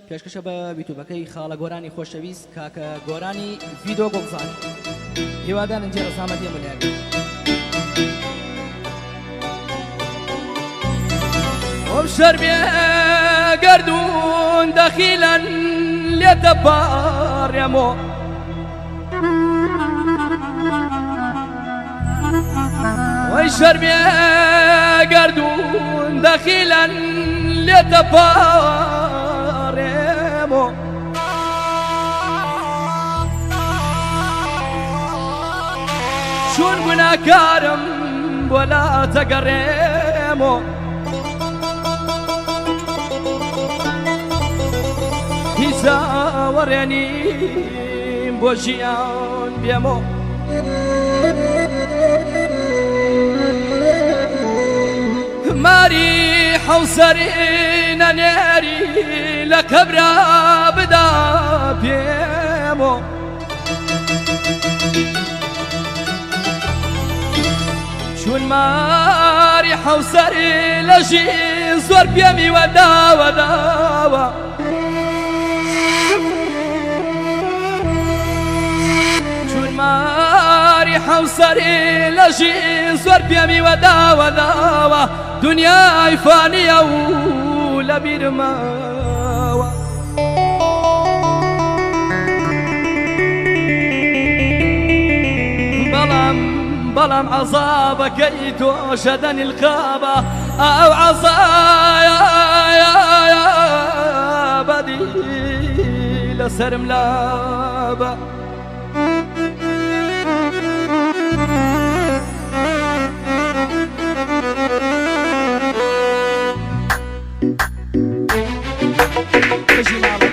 پێشکەشە بە یوتیوبەکەی خاڵە گۆرانی خۆشەویست کاکە گۆرانی ڤیدۆ گۆڵزان هیوادارن جێ ڕەسامەت دێمەلایەن ئەم شەرمێ گەردوون دەخیلەن لێتە پاڕێمۆ وەی شەرمێ گەردوون دەخیلەن لێتە پاڕێمۆ چۆن گوناکارم بۆ لاتەگەڕێمۆ هیچ زاوەڕێنیم بۆ ژیان بێمۆ ماری حوسەری نەنێری لە کەبرا بدا پێمۆ چون ماری حوسەری لە ژین زۆر پێمی وەداوە داوە چون ماری حوسەری لە ژین زۆر پێمی وەداوە داوە دنیای فانیە و لە بیرماوە بەڵام عەزابەکەی تۆشە دەنیلقابە ئەو عەزایە بەدی لەسەرم لابە Original